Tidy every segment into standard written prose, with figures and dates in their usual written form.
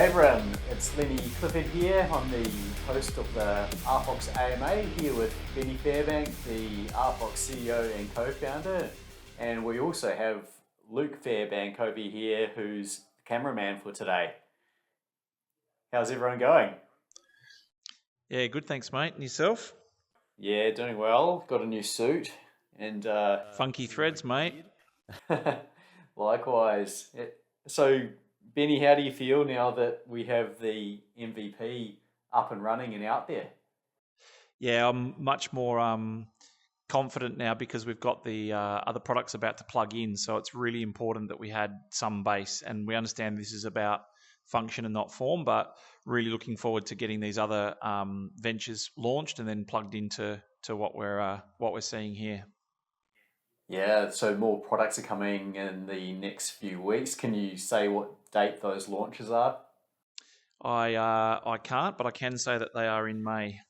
G'day everyone, it's Lenny Clifford here. I'm the host of the RFOX AMA here with Benny Fairbank, the RFOX CEO and co-founder. And we also have Luke Fairbank over here, who's the cameraman for today. How's everyone going? Yeah, good, thanks, mate. And yourself? Yeah, doing well. Got a new suit and Funky threads, mate. likewise. So, Benny, how do you feel now that we have the MVP up and running and out there? Yeah, I'm much more confident now because we've got the other products about to plug in. So it's really important that we had some base, and we understand this is about function and not form, but really looking forward to getting these other ventures launched and then plugged into what we're seeing here. Yeah, so more products are coming in the next few weeks. Can you say what date those launches are? I can't, but I can say that they are in May.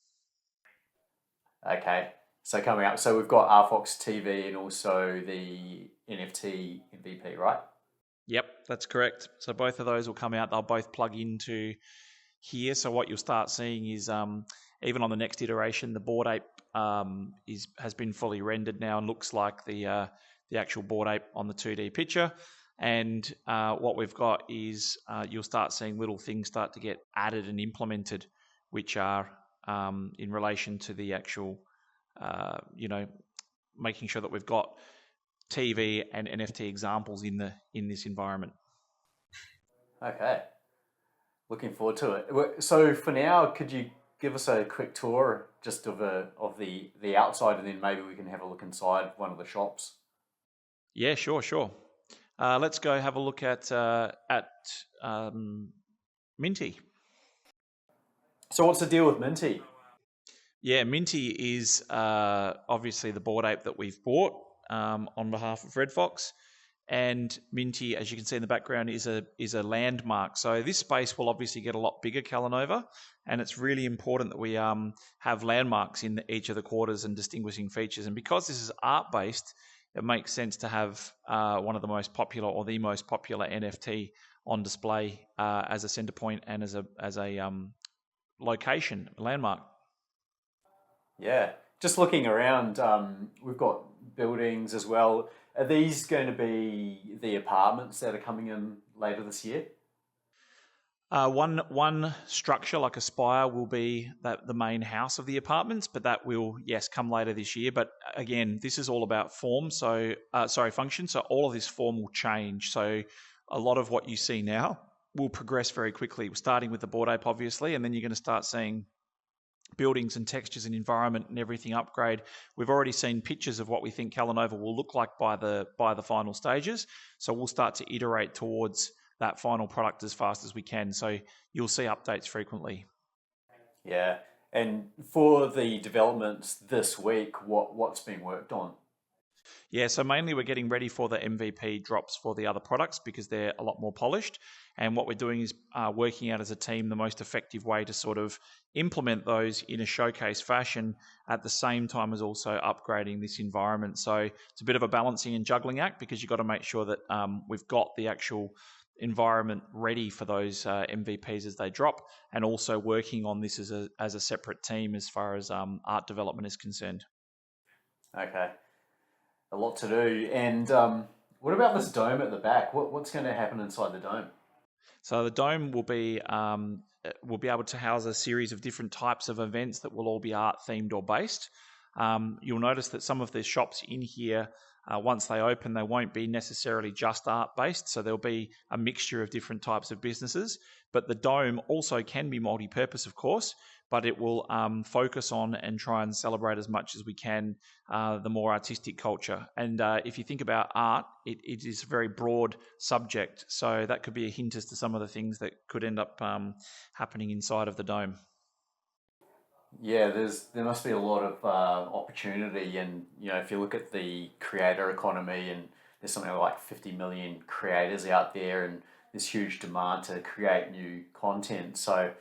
Okay, so coming up, so we've got RFOX TV and also the NFT MVP, right? Yep, that's correct. So both of those will come out. They'll both plug into here. So what you'll start seeing is even on the next iteration, the Bored Ape has been fully rendered now and looks like the actual Bored Ape on the 2D picture. And what we've got is you'll start seeing little things start to get added and implemented, which are in relation to the actual, making sure that we've got TV and NFT examples in this environment. Okay, looking forward to it. So for now, could you give us a quick tour just of the outside, and then maybe we can have a look inside one of the shops? Yeah, sure. Let's go have a look at Minty. So what's the deal with Minty? Yeah, Minty is obviously the Bored Ape that we've bought on behalf of VFOX, and Minty, as you can see in the background, is a landmark. So this space will obviously get a lot bigger, Calanova, and it's really important that we have landmarks in each of the quarters and distinguishing features. And because this is art based, it makes sense to have one of the most popular or the most popular NFT on display as a center point and as a location, a landmark. Yeah, just looking around, we've got buildings as well. Are these going to be the apartments that are coming in later this year? One structure, like a spire, will be the main house of the apartments, but that will, yes, come later this year. But again, this is all about form, function. So all of this form will change. So a lot of what you see now will progress very quickly, starting with the Bored Ape, obviously, and then you're going to start seeing buildings and textures and environment and everything upgrade. We've already seen pictures of what we think Calanova will look like by the final stages. So we'll start to iterate towards that final product as fast as we can. So you'll see updates frequently. Yeah, and for the developments this week, what's being worked on? Yeah, so mainly we're getting ready for the MVP drops for the other products because they're a lot more polished. And what we're doing is working out as a team the most effective way to sort of implement those in a showcase fashion at the same time as also upgrading this environment. So it's a bit of a balancing and juggling act because you've got to make sure that we've got the actual environment ready for those MVPs as they drop, and also working on this as a separate team as far as art development is concerned. Okay, a lot to do. And what about this dome at the back? What's going to happen inside the dome? So the dome will be able to house a series of different types of events that will all be art themed or based. You'll notice that some of the shops in here, once they open, they won't be necessarily just art based. So there'll be a mixture of different types of businesses. But the dome also can be multi-purpose, of course, but it will focus on and try and celebrate as much as we can the more artistic culture. And if you think about art, it is a very broad subject. So that could be a hint as to some of the things that could end up happening inside of the dome. Yeah, there must be a lot of opportunity, and if you look at the creator economy, and there's something like 50 million creators out there, and there's huge demand to create new content. So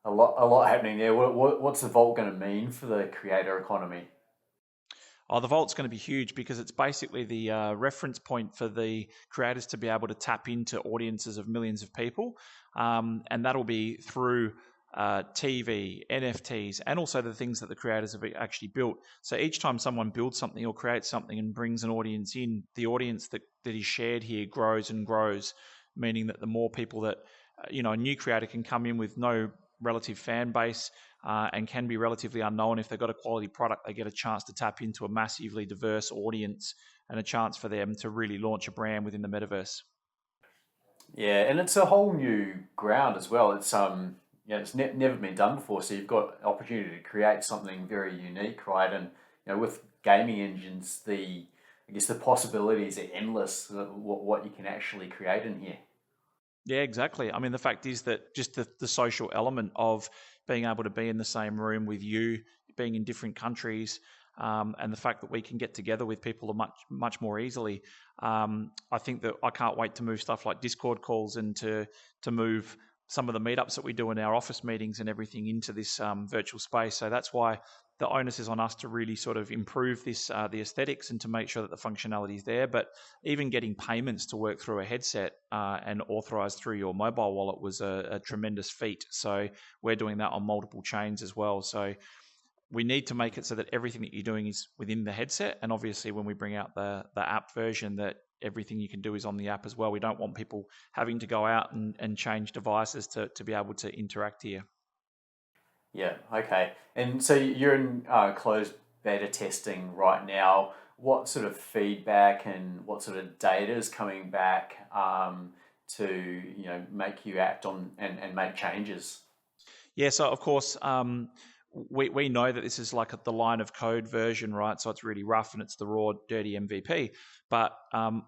a lot happening there. What's the vault going to mean for the creator economy? Oh, the Vault's going to be huge because it's basically the reference point for the creators to be able to tap into audiences of millions of people. And that'll be through TV, NFTs, and also the things that the creators have actually built. So each time someone builds something or creates something and brings an audience in, the audience that is shared here grows and grows, meaning that the more people that, a new creator can come in with no relative fan base and can be relatively unknown. If they've got a quality product, they get a chance to tap into a massively diverse audience and a chance for them to really launch a brand within the metaverse. Yeah, and it's a whole new ground as well. It's it's never been done before, so you've got an opportunity to create something very unique, right? And with gaming engines, I guess the possibilities are endless. What you can actually create in here. Yeah, exactly. I mean, the fact is that just the social element of being able to be in the same room with you, being in different countries, and the fact that we can get together with people much more easily. I think that I can't wait to move stuff like Discord calls and to move some of the meetups that we do in our office meetings and everything into this virtual space. So that's why the onus is on us to really sort of improve this the aesthetics and to make sure that the functionality is there. But even getting payments to work through a headset and authorized through your mobile wallet was a tremendous feat. So we're doing that on multiple chains as well. So we need to make it so that everything that you're doing is within the headset. And obviously when we bring out the app version, that everything you can do is on the app as well. We don't want people having to go out and change devices to be able to interact here. Yeah, okay. And so you're in closed beta testing right now. What sort of feedback and what sort of data is coming back to make you act on and make changes? Yeah, so of course, we know that this is like the line of code version, right? So it's really rough and it's the raw, dirty MVP. But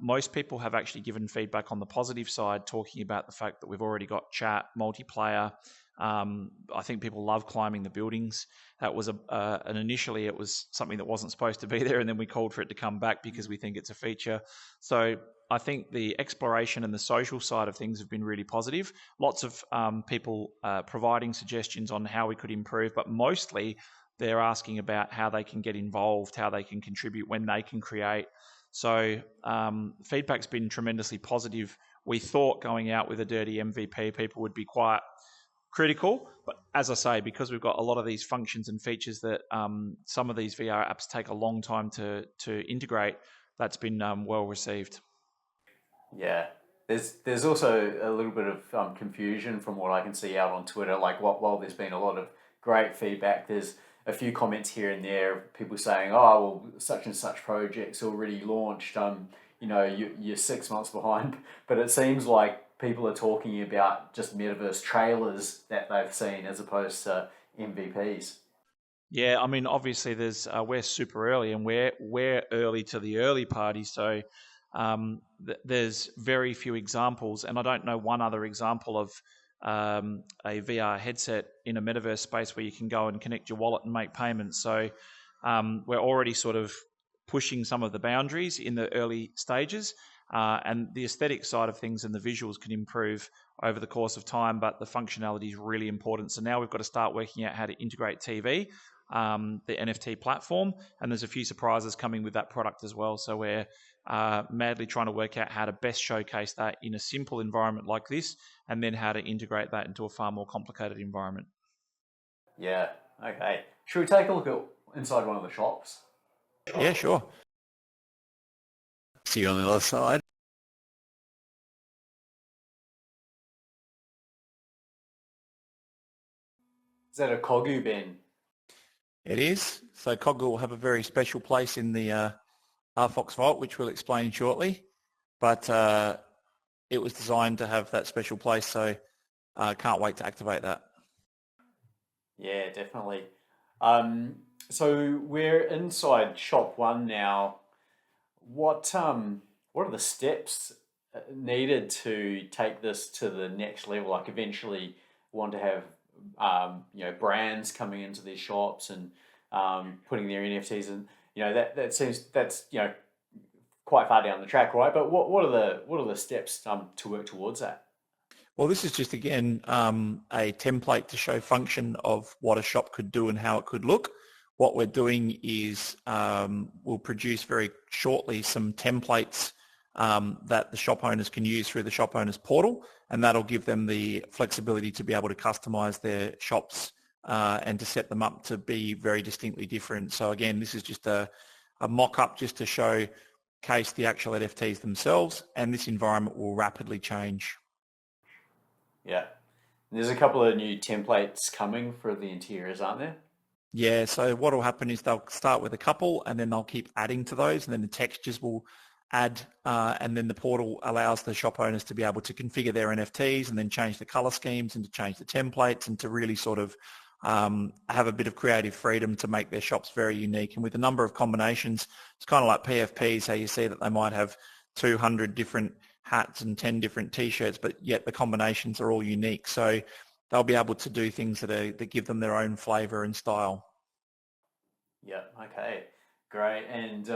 most people have actually given feedback on the positive side, talking about the fact that we've already got chat, multiplayer. I think people love climbing the buildings. That was and initially it was something that wasn't supposed to be there, and then we called for it to come back because we think it's a feature. So I think the exploration and the social side of things have been really positive. Lots of people providing suggestions on how we could improve, but mostly they're asking about how they can get involved, how they can contribute, when they can create. So feedback's been tremendously positive. We thought going out with a dirty MVP, people would be quite critical, but as I say, because we've got a lot of these functions and features that some of these VR apps take a long time to integrate, that's been well received. Yeah, there's also a little bit of confusion from what I can see out on Twitter. Like, while there's been a lot of great feedback, there's a few comments here and there, people saying, "Oh, well, such and such project's already launched. You're 6 months behind." But it seems like people are talking about just metaverse trailers that they've seen as opposed to MVPs. Yeah, I mean, obviously, we're super early, and we're early to the early party. So there's very few examples, and I don't know one other example of a VR headset in a metaverse space where you can go and connect your wallet and make payments. So we're already sort of pushing some of the boundaries in the early stages, and the aesthetic side of things and the visuals can improve over the course of time, but the functionality is really important. So now we've got to start working out how to integrate TV, the NFT platform, and there's a few surprises coming with that product as well. So we're madly trying to work out how to best showcase that in a simple environment like this, and then how to integrate that into a far more complicated environment. Yeah, okay. Should we take a look at inside one of the shops? Yeah, sure. See you on the other side. Is that a Kogu bin? It is. So Cog will have a very special place in the RFOX vault, which we'll explain shortly. But it was designed to have that special place, so can't wait to activate that. Yeah, definitely. So we're inside shop one now. What are the steps needed to take this to the next level? Like, eventually want to have brands coming into these shops and putting their NFTs in. That's quite far down the track, right? But what are the steps to work towards that? Well, this is just, again, a template to show function of what a shop could do and how it could look. what we're doing is we'll produce very shortly some templates that the shop owners can use through the shop owners portal, and that'll give them the flexibility to be able to customize their shops and to set them up to be very distinctly different. So again, this is just a mock-up just to showcase the actual NFTs themselves, and this environment will rapidly change. Yeah. There's a couple of new templates coming for the interiors, aren't there? Yeah, so what will happen is they'll start with a couple and then they'll keep adding to those, and then the textures will add, and then the portal allows the shop owners to be able to configure their NFTs and then change the color schemes and to change the templates and to really sort of have a bit of creative freedom to make their shops very unique. And with a number of combinations, it's kind of like PFPs, how you see that they might have 200 different hats and 10 different t-shirts, but yet the combinations are all unique. So they'll be able to do things that give them their own flavor and style. Yeah, okay, great. And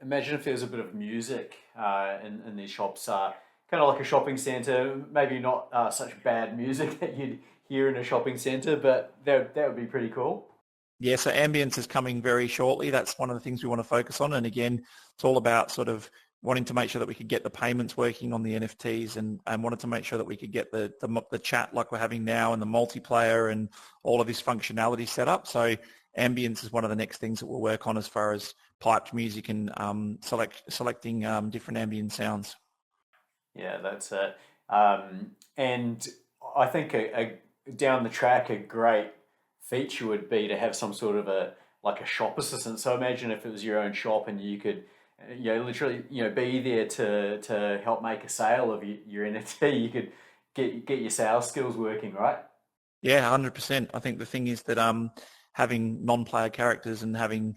imagine if there was a bit of music in these shops, kind of like a shopping centre, maybe not such bad music that you'd hear in a shopping centre, but that would be pretty cool. Yeah, so Ambience is coming very shortly. That's one of the things we want to focus on. And again, it's all about sort of wanting to make sure that we could get the payments working on the NFTs and wanted to make sure that we could get the chat like we're having now and the multiplayer and all of this functionality set up. So Ambience is one of the next things that we'll work on as far as piped music and selecting different ambient sounds. Yeah, that's it. And I think down the track, a great feature would be to have some sort of a shop assistant. So imagine if it was your own shop and you could, literally, be there to help make a sale of your NFT. You could get your sales skills working, right? Yeah, 100%. I think the thing is that having non-player characters and having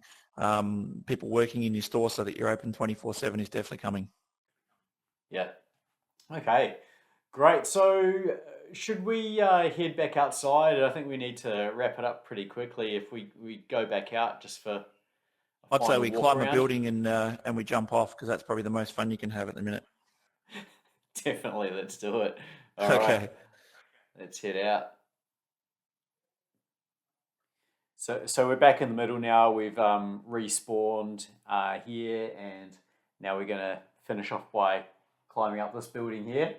people working in your store so that you're open 24/7 is definitely coming. Yeah. Okay. Great. So should we head back outside? I think we need to wrap it up pretty quickly if we go back out just for a I'd say final we walk climb a around. building and we jump off because that's probably the most fun you can have at the minute. Definitely, let's do it. All Okay. right, let's head out. So we're back in the middle now. We've respawned here, and now we're going to finish off by climbing up this building here.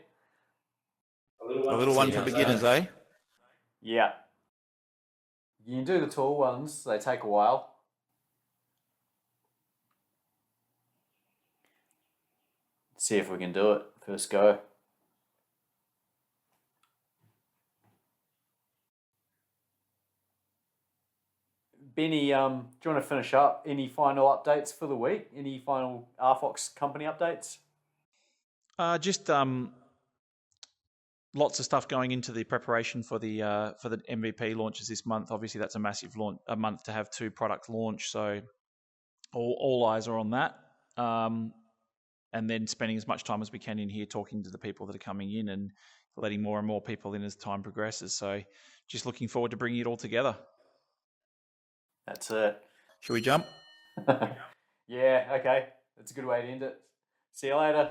A little one for beginners, eh? Yeah. You can do the tall ones. They take a while. Let's see if we can do it. First go. Benny, do you want to finish up? Any final updates for the week? Any final RFOX company updates? Just lots of stuff going into the preparation for the MVP launches this month. Obviously, that's a massive a month to have 2 products launch, so all eyes are on that. And then spending as much time as we can in here talking to the people that are coming in and letting more and more people in as time progresses. So just looking forward to bringing it all together. That's it. Should we jump? Yeah, okay. That's a good way to end it. See you later.